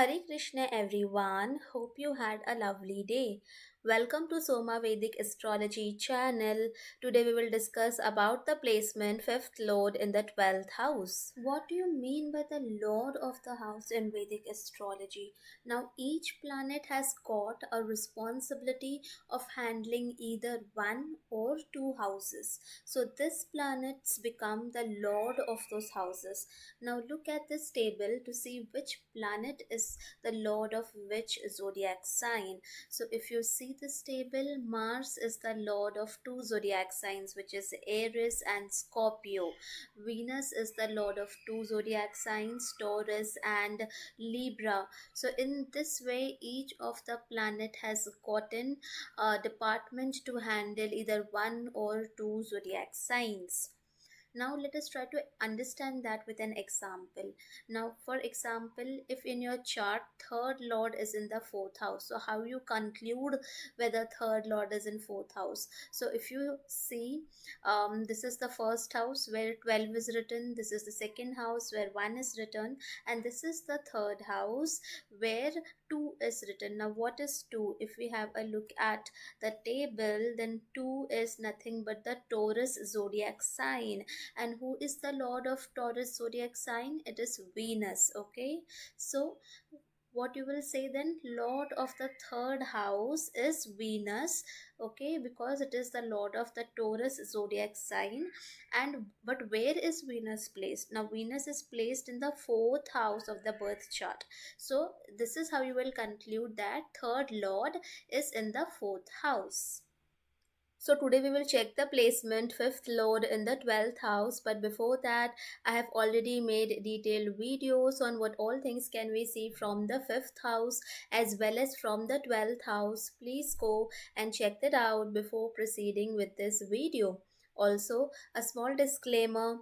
Hare Krishna everyone. Hope you had a lovely day. Welcome to Soma Vedic Astrology channel. Today we will discuss about the placement fifth lord in the 12th house. What do you mean by the lord of the house in Vedic astrology? Now each planet has got a responsibility of handling either one or two houses. So this planets become the lord of those houses. Now look at this table to see which planet is the lord of which zodiac sign. So if you see this table, Mars is the lord of two zodiac signs, which is Aries and Scorpio. Venus is the lord of two zodiac signs, Taurus and Libra. So in this way, each of the planet has gotten a department to handle either one or two zodiac signs. Now let us try to understand that with an example. Now for example, if in your chart third lord is in the fourth house, so how you conclude whether third lord is in fourth house? So if you see, this is the first house where 12 is written, this is the second house where 1 is written, and this is the third house where 2 is written. Now what is 2? If we have a look at the table, then 2 is nothing but the Taurus zodiac sign. And who is the lord of Taurus zodiac sign? It is Venus. Okay, so what you will say then, lord of the third house is Venus. Okay, because it is the lord of the Taurus zodiac sign. And but where is Venus placed? Now Venus is placed in the fourth house of the birth chart. So this is how you will conclude that third lord is in the fourth house. So today we will check the placement fifth lord in the 12th house, but before that I have already made detailed videos on what all things can we see from the fifth house as well as from the 12th house. Please go and check that out before proceeding with this video. Also, a small disclaimer.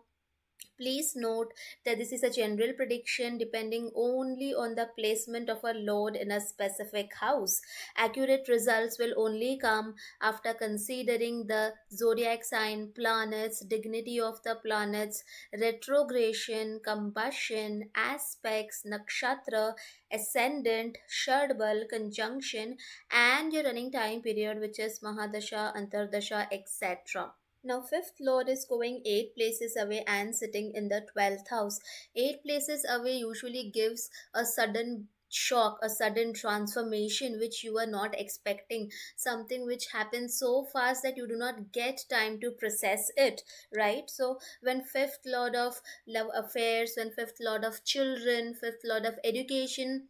Please note that this is a general prediction depending only on the placement of a lord in a specific house. Accurate results will only come after considering the zodiac sign, planets, dignity of the planets, retrogression, combustion, aspects, nakshatra, ascendant, shardbal, conjunction, and your running time period, which is Mahadasha, Antardasha, etc. Now, fifth lord is going 8 places away and sitting in the 12th house. 8 places away usually gives a sudden shock, a sudden transformation which you are not expecting, something which happens so fast that you do not get time to process it, right? So, when fifth lord of love affairs, when fifth lord of children, fifth lord of education,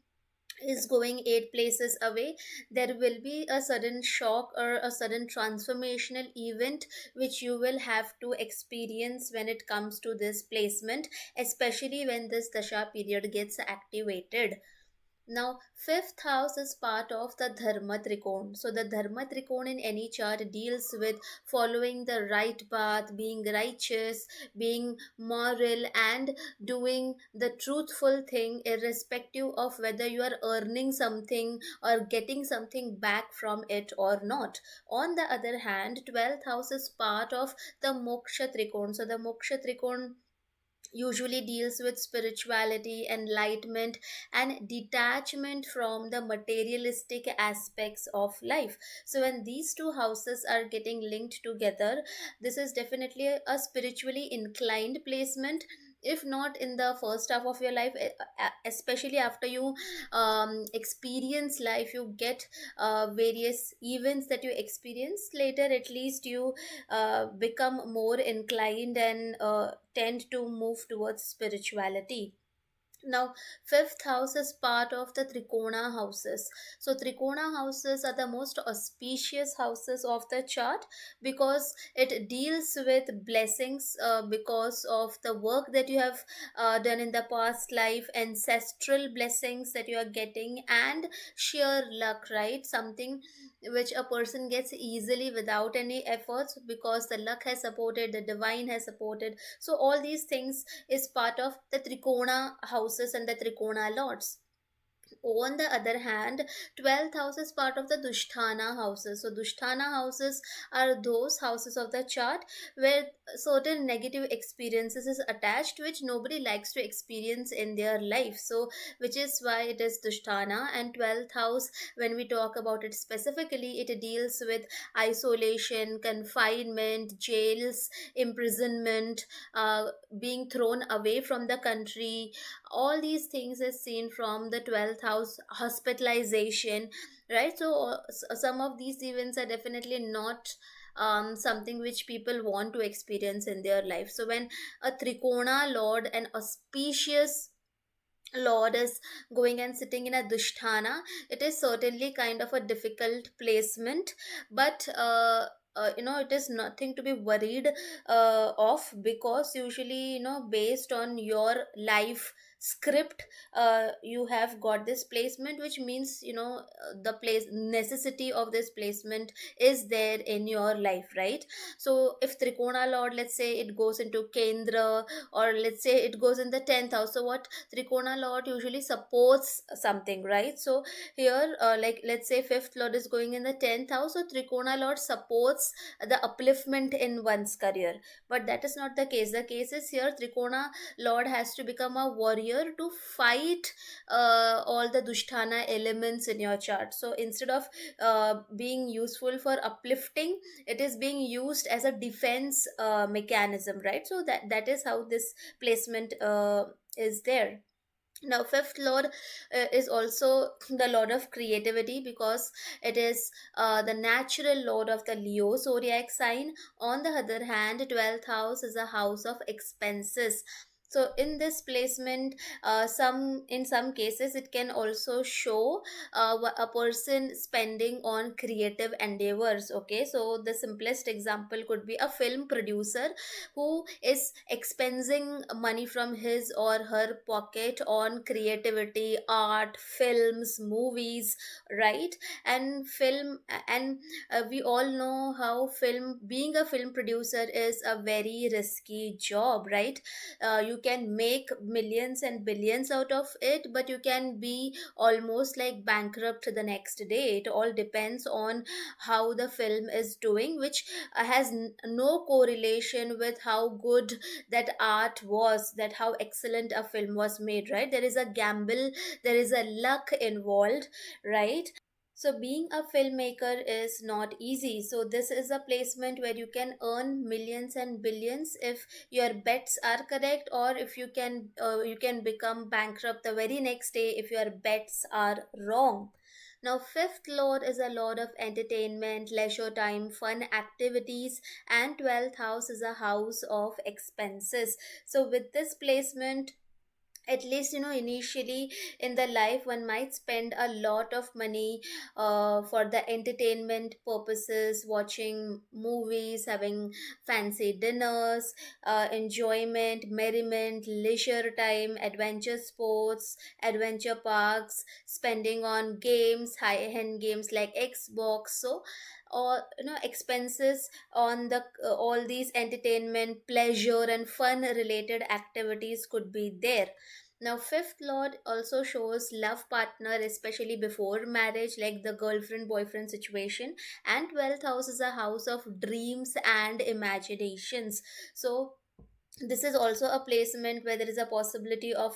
is going 8 places away, there will be a sudden shock or a sudden transformational event which you will have to experience when it comes to this placement, especially when this dasha period gets activated. Now, fifth house is part of the Dharma Trikon. So, the Dharma Trikon in any chart deals with following the right path, being righteous, being moral, and doing the truthful thing, irrespective of whether you are earning something or getting something back from it or not. On the other hand, 12th house is part of the Moksha Trikon. So, the Moksha Trikon usually deals with spirituality, enlightenment, and detachment from the materialistic aspects of life. So, when these two houses are getting linked together, this is definitely a spiritually inclined placement. If not in the first half of your life, especially after you experience life, you get various events that you experience later, at least you become more inclined and tend to move towards spirituality. Now, fifth house is part of the Trikona houses. So, Trikona houses are the most auspicious houses of the chart because it deals with blessings because of the work that you have done in the past life, ancestral blessings that you are getting, and sheer luck, right? Something which a person gets easily without any efforts because the luck has supported, the divine has supported. So, all these things is part of the Trikona houses and the Trikona lords. On the other hand, 12th house is part of the Dusthana houses. So Dusthana houses are those houses of the chart where certain negative experiences is attached, which nobody likes to experience in their life. So which is why it is Dusthana. And 12th house, when we talk about it specifically, it deals with isolation, confinement, jails, imprisonment, being thrown away from the country. All these things is seen from the 12th house. Hospitalization, right? So some of these events are definitely not something which people want to experience in their life. So when a trikona lord, an auspicious lord, is going and sitting in a dusthana, it is certainly kind of a difficult placement. But it is nothing to be worried of, because usually, based on your life script, you have got this placement, which means, the place necessity of this placement is there in your life, right? So if trikona lord, let's say it goes into kendra, or let's say it goes in the 10th house, so what, trikona lord usually supports something, right? So here, like let's say fifth lord is going in the 10th house, so trikona lord supports the upliftment in one's career. But that is not the case. The case is here trikona lord has to become a warrior to fight all the dusthana elements in your chart. So instead of being useful for uplifting, it is being used as a defense mechanism, right? So that is how this placement is there. Now fifth lord is also the lord of creativity, because it is the natural lord of the Leo zodiac sign. On the other hand, 12th house is a house of expenses. So in this placement, some in some cases it can also show a person spending on creative endeavors. Okay, so the simplest example could be a film producer who is expensing money from his or her pocket on creativity, art, films, movies, right? And film, and we all know how film, being a film producer is a very risky job, right? You can make millions and billions out of it, but you can be almost like bankrupt the next day. It all depends on how the film is doing, which has no correlation with how good that art was, that how excellent a film was made, right? There is a gamble, there is a luck involved, right? So being a filmmaker is not easy. So this is a placement where you can earn millions and billions if your bets are correct, or if you can become bankrupt the very next day if your bets are wrong. Now, fifth lord is a lord of entertainment, leisure time, fun activities, and 12th house is a house of expenses. So, with this placement, at least initially in the life, one might spend a lot of money for the entertainment purposes, watching movies, having fancy dinners, enjoyment, merriment, leisure time, adventure sports, adventure parks, spending on games, high end games like Xbox. So or expenses on the all these entertainment, pleasure, and fun related activities could be there. Now, fifth lord also shows love partner, especially before marriage, like the girlfriend boyfriend situation. And 12th house is a house of dreams and imaginations. So, this is also a placement where there is a possibility of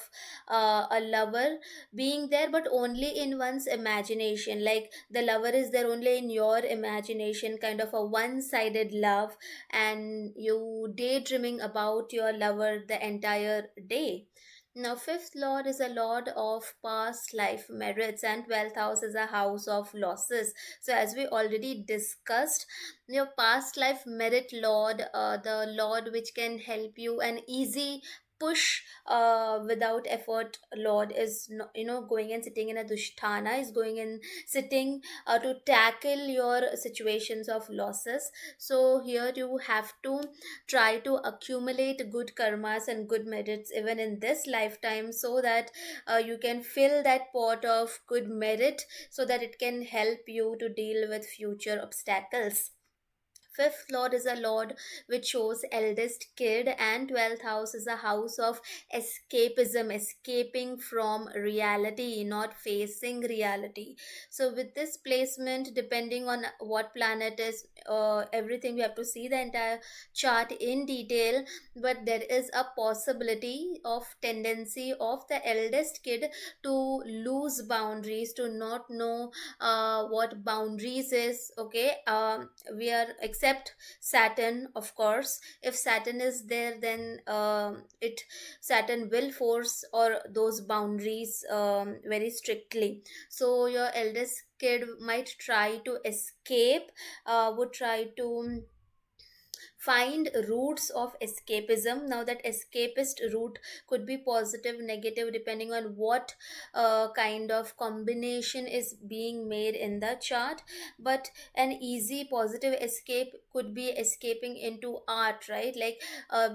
a lover being there, but only in one's imagination. Like the lover is there only in your imagination, kind of a one sided love, and you daydreaming about your lover the entire day. Now, fifth lord is a lord of past life merits, and 12th house is a house of losses. So, as we already discussed, your past life merit lord, the lord which can help you, an easy push without effort lord is going and sitting in a dusthana, is going and sitting to tackle your situations of losses. So here you have to try to accumulate good karmas and good merits even in this lifetime, so that you can fill that pot of good merit, so that it can help you to deal with future obstacles. Fifth lord is a lord which shows eldest kid, and 12th house is a house of escapism, escaping from reality, not facing reality. So with this placement, depending on what planet is, everything we have to see the entire chart in detail. But there is a possibility of tendency of the eldest kid to lose boundaries, to not know what boundaries is. Okay, we are except Saturn, of course. If Saturn is there, then it Saturn will force or those boundaries very strictly. So your eldest kid might try to escape, would try to find roots of escapism. Now that escapist root could be positive, negative, depending on what kind of combination is being made in the chart. But an easy positive escape could be escaping into art, right? Like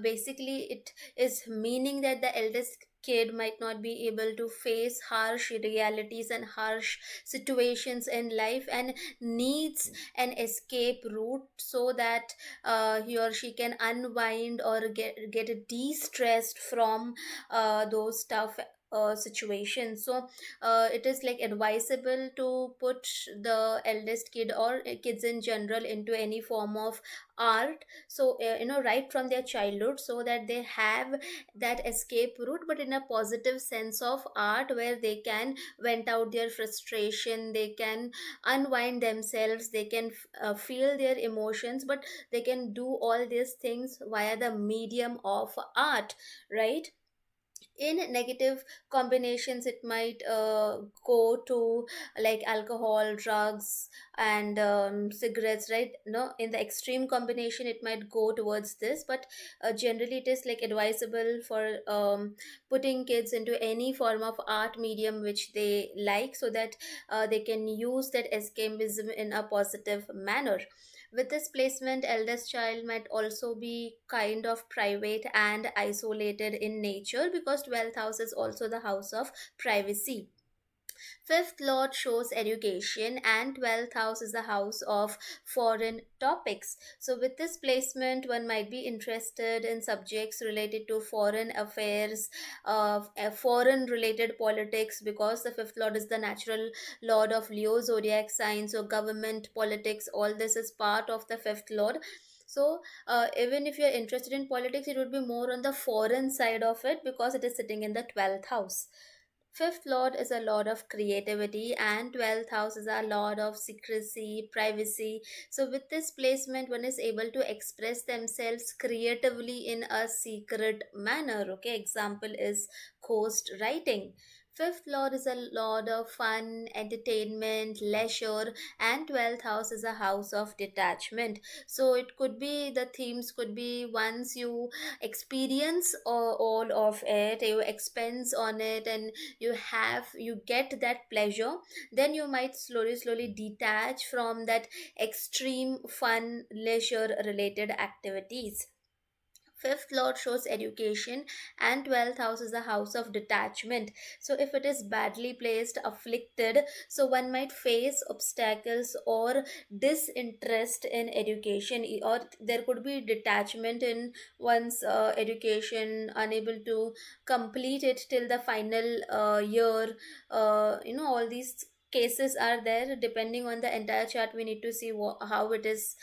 basically it is meaning that the eldest kid might not be able to face harsh realities and harsh situations in life, and needs an escape route so that he or she can unwind or get de-stressed from those tough situations. So it is like advisable to put the eldest kid or kids in general into any form of art, so right from their childhood, so that they have that escape route, but in a positive sense of art, where they can vent out their frustration, they can unwind themselves, they can feel their emotions, but they can do all these things via the medium of art, right? In negative combinations, it might go to like alcohol, drugs, and cigarettes, right? No, in the extreme combination it might go towards this. But generally it is like advisable for putting kids into any form of art medium which they like, so that they can use that escapism in a positive manner. With this placement, eldest child might also be kind of private and isolated in nature, because 12th house is also the house of privacy. Fifth lord shows education, and 12th house is the house of foreign topics. So, with this placement, one might be interested in subjects related to foreign affairs, foreign related politics, because the fifth lord is the natural lord of Leo zodiac sign. So, government, politics, all this is part of the fifth lord. So, even if you're interested in politics, it would be more on the foreign side of it, because it is sitting in the 12th house. Fifth lord is a lord of creativity, and 12th house is a lord of secrecy, privacy. So, with this placement, one is able to express themselves creatively in a secret manner. Okay, example is ghost writing. Fifth lord is a lord of fun, entertainment, leisure, and 12th house is a house of detachment. So, it could be the themes could be once you experience all of it, you expense on it, and you get that pleasure, then you might slowly detach from that extreme fun leisure related activities. Fifth lord shows education, and 12th house is a house of detachment. So if it is badly placed, afflicted, so one might face obstacles or disinterest in education, or there could be detachment in one's education, unable to complete it till the final year. All these cases are there. Depending on the entire chart, we need to see how it is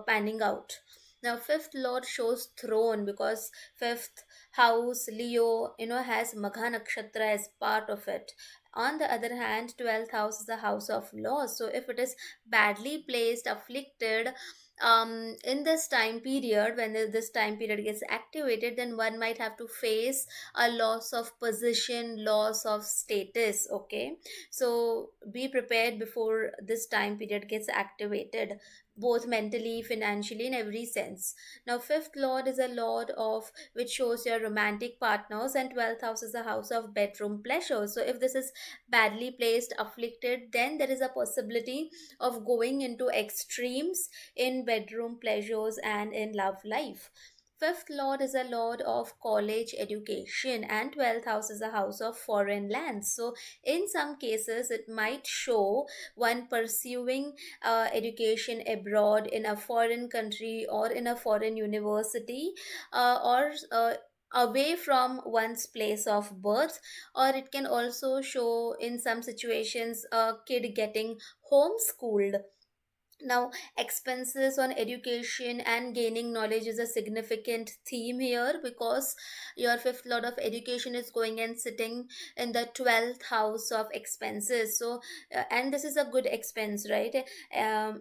panning out. Now, fifth lord shows throne, because fifth house, Leo, has Magha Nakshatra as part of it. On the other hand, 12th house is the house of loss. So, if it is badly placed, afflicted, in this time period, when this time period gets activated, then one might have to face a loss of position, loss of status. Okay, so be prepared before this time period gets activated, both mentally, financially, in every sense. Now, fifth lord is a lord of which shows your romantic partners, and 12th house is a house of bedroom pleasure. So, if this is badly placed, afflicted, then there is a possibility of going into extremes in bedroom pleasures and in love life. Fifth lord is a lord of college education, and 12th house is a house of foreign lands. So, in some cases, it might show one pursuing education abroad in a foreign country or in a foreign university, or away from one's place of birth. Or it can also show in some situations a kid getting homeschooled. Now, expenses on education and gaining knowledge is a significant theme here, because your fifth lord of education is going and sitting in the 12th house of expenses. So, and this is a good expense, right?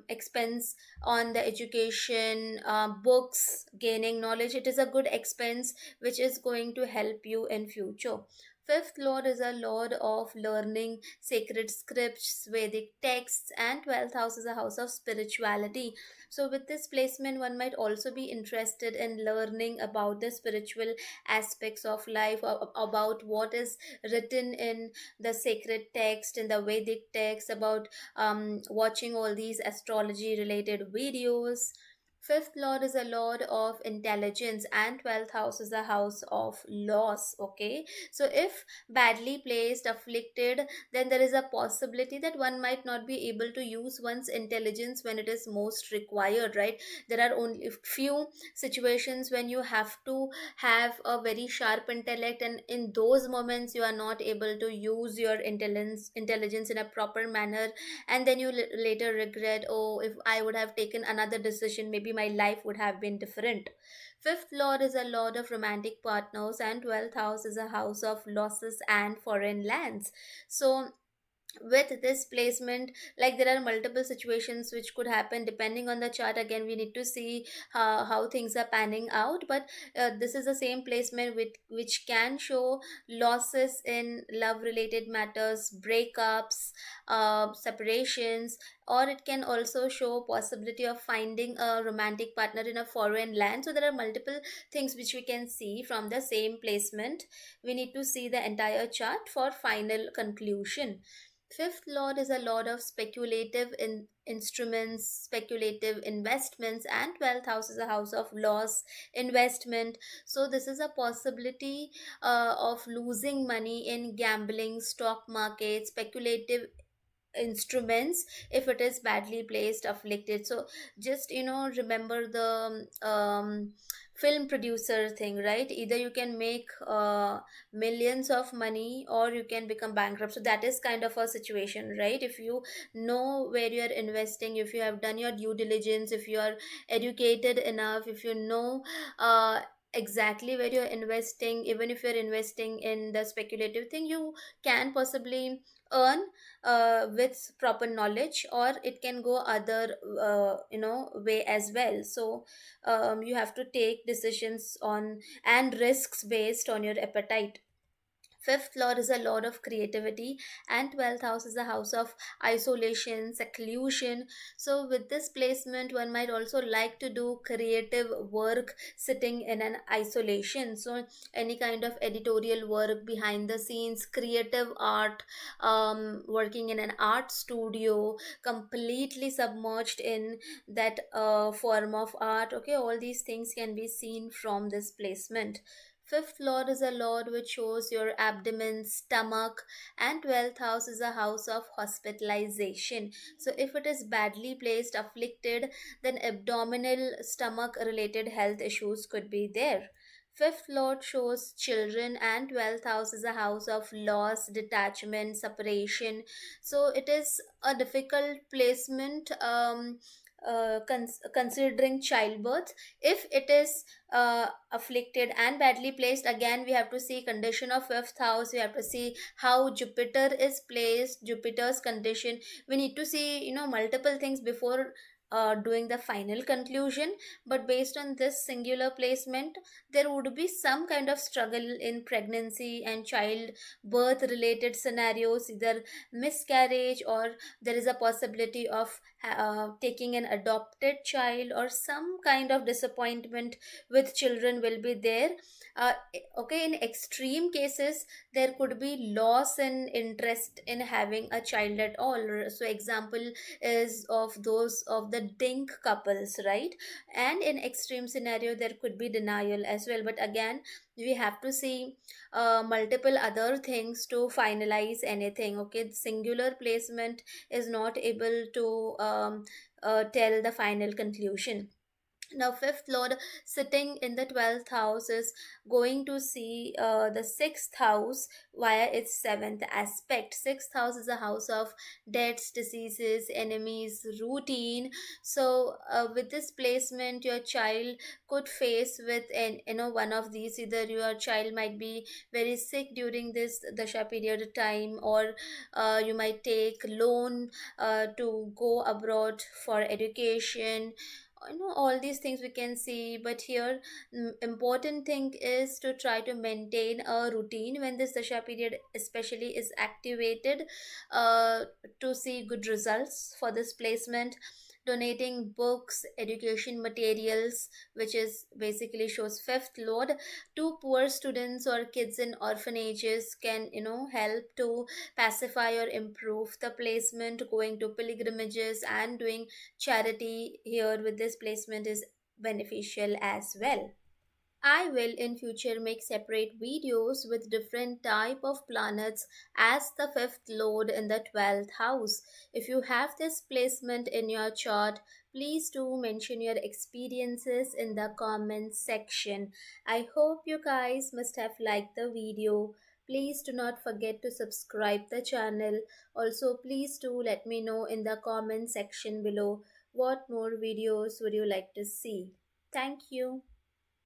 Expense on the education, books, gaining knowledge. It is a good expense which is going to help you in future. Fifth lord is a lord of learning sacred scripts, Vedic texts, and 12th house is a house of spirituality. So, with this placement, one might also be interested in learning about the spiritual aspects of life, about what is written in the sacred text, in the Vedic text, about watching all these astrology related videos. Fifth lord is a lord of intelligence, and 12th house is a house of loss. Okay, so if badly placed, afflicted, then there is a possibility that one might not be able to use one's intelligence when it is most required, right? There are only few situations when you have to have a very sharp intellect, and in those moments you are not able to use your intelligence in a proper manner, and then you later regret, oh, if I would have taken another decision, maybe my life would have been different. Fifth lord is a lord of romantic partners, and 12th house is a house of losses and foreign lands. So, with this placement, like, there are multiple situations which could happen depending on the chart. Again, we need to see how things are panning out, but this is the same placement which can show losses in love related matters, breakups, separations, or it can also show possibility of finding a romantic partner in a foreign land. So there are multiple things which we can see from the same placement. We need to see the entire chart for final conclusion. Fifth lord is a lord of speculative instruments, speculative investments, and 12th house is a house of loss, investment. So, this is a possibility of losing money in gambling, stock market, speculative instruments if it is badly placed, afflicted. So just remember the film producer thing, right? Either you can make millions of money, or you can become bankrupt. So that is kind of a situation, right? If you know where you are investing, if you have done your due diligence, if you are educated enough, if you know exactly where you're investing, even if you're investing in the speculative thing, you can possibly earn with proper knowledge, or it can go other way as well. So you have to take decisions on and risks based on your appetite. Fifth lord is a lord of creativity, and 12th house is a house of isolation, seclusion. So, with this placement, one might also like to do creative work sitting in an isolation. So, any kind of editorial work behind the scenes, creative art, working in an art studio, completely submerged in that form of art. Okay, all these things can be seen from this placement. Fifth lord is a lord which shows your abdomen, stomach, and 12th house is a house of hospitalization. So, if it is badly placed, afflicted, then abdominal, stomach related health issues could be there. Fifth lord shows children, and 12th house is a house of loss, detachment, separation. So, it is a difficult placement. Considering childbirth, if it is afflicted and badly placed, again we have to see condition of fifth house. We have to see how Jupiter is placed, Jupiter's condition. We need to see multiple things before doing the final conclusion. But based on this singular placement, there would be some kind of struggle in pregnancy and child birth related scenarios, either miscarriage, or there is a possibility of taking an adopted child, or some kind of disappointment with children will be there. Okay, in extreme cases, there could be loss in interest in having a child at all. So example is of those of the dink couples, right? And in extreme scenario there could be denial as well, but again we have to see multiple other things to finalize anything. Okay, singular placement is not able to tell the final conclusion. Now fifth lord sitting in the 12th house is going to see the sixth house via its seventh aspect. Sixth house is a house of deaths, diseases, enemies, routine. So with this placement your child could face with an one of these. Either your child might be very sick during this dasha period of time, or you might take loan to go abroad for education. All these things we can see, but here important thing is to try to maintain a routine when this dasha period especially is activated, uh, to see good results for this placement. Donating books, education materials, which is basically shows fifth lord, to poor students or kids in orphanages can help to pacify or improve the placement. Going to pilgrimages and doing charity here with this placement is beneficial as well. I will in future make separate videos with different type of planets as the fifth lord in the 12th house. If you have this placement in your chart, please do mention your experiences in the comments section. I hope you guys must have liked the video. Please do not forget to subscribe the channel. Also, please do let me know in the comment section below what more videos would you like to see. Thank you.